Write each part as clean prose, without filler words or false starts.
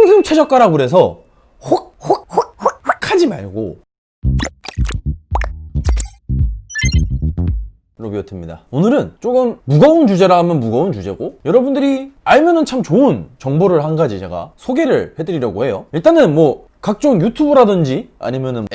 현금 최저가라고 그래서 혹 하지 말고 로비어트입니다. 오늘은 조금 무거운 주제라 하면 무거운 주제고 여러분들이 알면은 참 좋은 정보를 한 가지 제가 소개를 해드리려고 해요. 일단은 뭐 각종 유튜브라든지 아니면은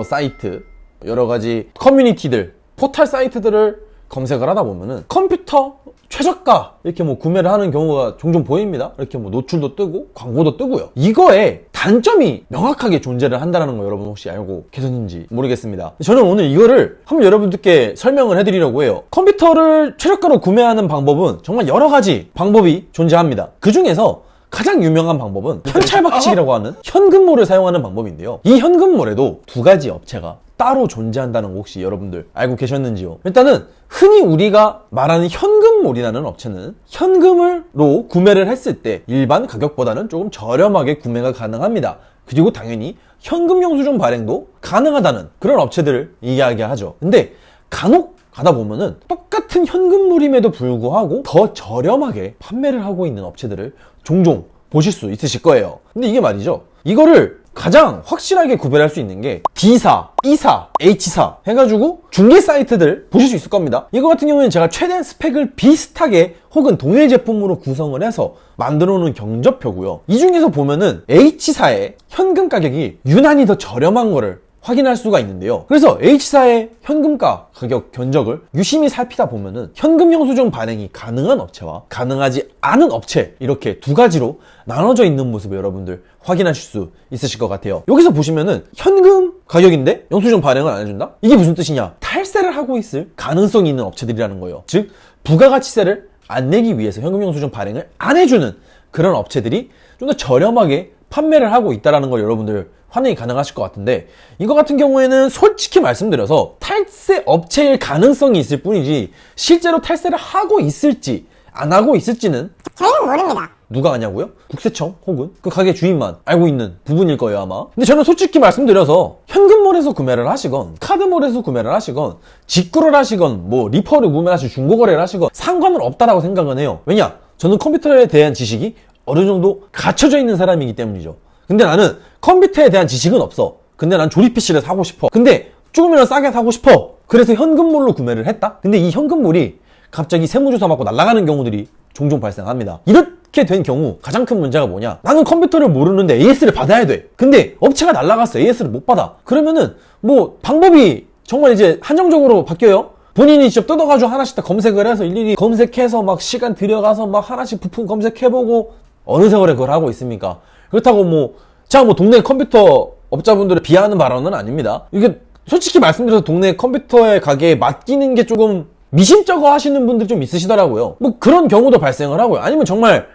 사이트 여러 가지 커뮤니티들 포털 사이트들을 검색을 하다 보면은 컴퓨터 최저가 이렇게 뭐 구매를 하는 경우가 종종 보입니다. 이렇게 뭐 노출도 뜨고 광고도 뜨고요. 이거에 단점이 명확하게 존재를 한다는 거 여러분 혹시 알고 계셨는지 모르겠습니다. 저는 오늘 이거를 한번 여러분들께 설명을 해드리려고 해요. 컴퓨터를 최저가로 구매하는 방법은 정말 여러 가지 방법이 존재합니다. 그 중에서 가장 유명한 방법은 현찰박치기라고 하는 현금몰을 사용하는 방법인데요. 이 현금몰에도 두 가지 업체가 따로 존재한다는 거 혹시 여러분들 알고 계셨는지요? 일단은 흔히 우리가 말하는 현금몰이라는 업체는 현금으로 구매를 했을 때 일반 가격보다는 조금 저렴하게 구매가 가능합니다. 그리고 당연히 현금 영수증 발행도 가능하다는 그런 업체들을 이야기하죠. 근데 간혹 가다 보면은 똑같은 현금몰임에도 불구하고 더 저렴하게 판매를 하고 있는 업체들을 종종 보실 수 있으실 거예요. 근데 이게 말이죠, 이거를 가장 확실하게 구별할 수 있는 게 D사, E사, H사 해가지고 중개 사이트들 보실 수 있을 겁니다. 이거 같은 경우에는 제가 최대한 스펙을 비슷하게 혹은 동일 제품으로 구성을 해서 만들어 놓은 경적표고요. 이 중에서 보면은 H사의 현금 가격이 유난히 더 저렴한 거를 확인할 수가 있는데요. 그래서 H사의 현금가 가격 견적을 유심히 살피다 보면은 현금 영수증 발행이 가능한 업체와 가능하지 않은 업체 이렇게 두 가지로 나눠져 있는 모습을 여러분들 확인하실 수 있으실 것 같아요. 여기서 보시면은 현금 가격인데 영수증 발행을 안 해준다? 이게 무슨 뜻이냐? 탈세를 하고 있을 가능성이 있는 업체들이라는 거예요. 즉 부가가치세를 안 내기 위해서 현금 영수증 발행을 안 해주는 그런 업체들이 좀 더 저렴하게 판매를 하고 있다는 걸 여러분들 확인이 가능하실 것 같은데, 이거 같은 경우에는 솔직히 말씀드려서 탈세 업체일 가능성이 있을 뿐이지 실제로 탈세를 하고 있을지 안 하고 있을지는 저희는 모릅니다. 누가 아냐고요? 국세청 혹은 그 가게 주인만 알고 있는 부분일 거예요 아마. 근데 저는 솔직히 말씀드려서 현금몰에서 구매를 하시건 카드몰에서 구매를 하시건 직구를 하시건 뭐 리퍼를 구매하시고 중고거래를 하시건 상관은 없다라고 생각은 해요. 왜냐? 저는 컴퓨터에 대한 지식이 어느 정도 갖춰져 있는 사람이기 때문이죠. 근데 나는 컴퓨터에 대한 지식은 없어. 근데 난 조립 PC를 사고 싶어. 근데 조금이라도 싸게 사고 싶어. 그래서 현금몰로 구매를 했다? 근데 이 현금몰이 갑자기 세무조사 받고 날아가는 경우들이 종종 발생합니다. 이렇게 된 경우 가장 큰 문제가 뭐냐? 나는 컴퓨터를 모르는데 AS를 받아야 돼. 근데 업체가 날아갔어. AS를 못 받아. 그러면은 뭐 방법이 정말 이제 한정적으로 바뀌어요. 본인이 직접 뜯어가지고 하나씩 다 검색을 해서 일일이 검색해서 막 시간 들여가서 막 하나씩 부품 검색해보고 어느 세월에 그걸 하고 있습니까? 그렇다고 뭐 제가 뭐 동네 컴퓨터 업자분들을 비하하는 발언은 아닙니다. 이게 솔직히 말씀드려서 동네 컴퓨터의 가게에 맡기는 게 조금 미심쩍어 하시는 분들이 좀 있으시더라고요. 뭐 그런 경우도 발생을 하고요. 아니면 정말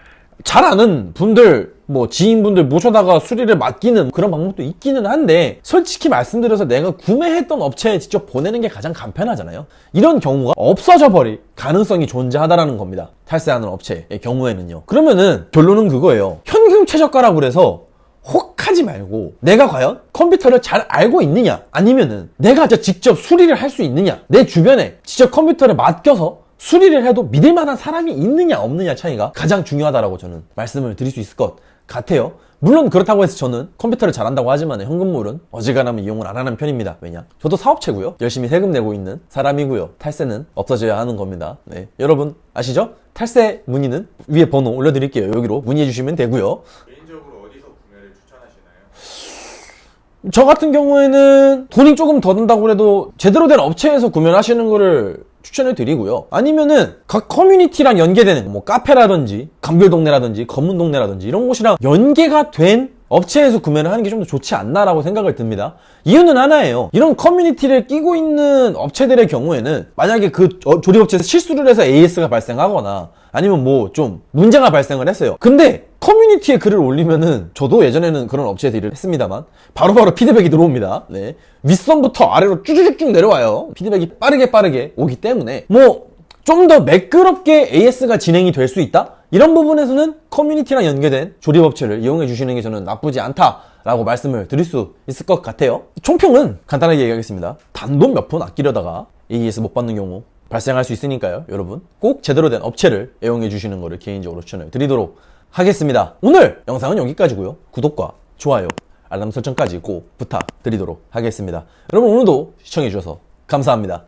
잘 아는 분들, 뭐 지인분들 모셔다가 수리를 맡기는 그런 방법도 있기는 한데, 솔직히 말씀드려서 내가 구매했던 업체에 직접 보내는 게 가장 간편하잖아요. 이런 경우가 없어져 버릴 가능성이 존재하다라는 겁니다. 탈세하는 업체의 경우에는요. 그러면은 결론은 그거예요. 현금 최저가라고 그래서 혹하지 말고 내가 과연 컴퓨터를 잘 알고 있느냐, 아니면은 내가 직접 수리를 할 수 있느냐, 내 주변에 직접 컴퓨터를 맡겨서 수리를 해도 믿을 만한 사람이 있느냐 없느냐 차이가 가장 중요하다라고 저는 말씀을 드릴 수 있을 것 같아요. 물론 그렇다고 해서 저는 컴퓨터를 잘한다고 하지만 현금몰은 어지간하면 이용을 안 하는 편입니다. 왜냐? 저도 사업체고요. 열심히 세금 내고 있는 사람이고요. 탈세는 없어져야 하는 겁니다. 네, 여러분 아시죠? 탈세 문의는 위에 번호 올려드릴게요. 여기로 문의해 주시면 되고요. 개인적으로 어디서 구매를 추천하시나요? 저 같은 경우에는 돈이 조금 더 든다고 해도 제대로 된 업체에서 구매를 하시는 거를 추천을 드리고요. 아니면은 각 커뮤니티랑 연계되는 뭐 카페라든지 감귤동네라든지 검은동네라든지 이런 곳이랑 연계가 된 업체에서 구매를 하는 게 좀 더 좋지 않나라고 생각을 듭니다. 이유는 하나예요. 이런 커뮤니티를 끼고 있는 업체들의 경우에는 만약에 그 조립업체에서 실수를 해서 AS가 발생하거나 아니면 뭐 좀 문제가 발생을 했어요. 근데 커뮤니티에 글을 올리면은, 저도 예전에는 그런 업체에서 일을 했습니다만 바로바로 피드백이 들어옵니다. 네, 윗선부터 아래로 쭈쭈쭈쭉 내려와요. 피드백이 빠르게 오기 때문에 뭐 좀 더 매끄럽게 AS가 진행이 될 수 있다? 이런 부분에서는 커뮤니티랑 연계된 조립업체를 이용해 주시는 게 저는 나쁘지 않다라고 말씀을 드릴 수 있을 것 같아요. 총평은 간단하게 얘기하겠습니다. 단돈 몇 푼 아끼려다가 AS 못 받는 경우 발생할 수 있으니까요. 여러분 꼭 제대로 된 업체를 애용해 주시는 거를 개인적으로 추천을 드리도록 하겠습니다. 오늘 영상은 여기까지고요. 구독과 좋아요, 알람 설정까지 꼭 부탁드리도록 하겠습니다. 여러분 오늘도 시청해주셔서 감사합니다.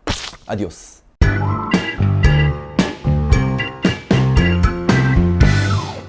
아디오스.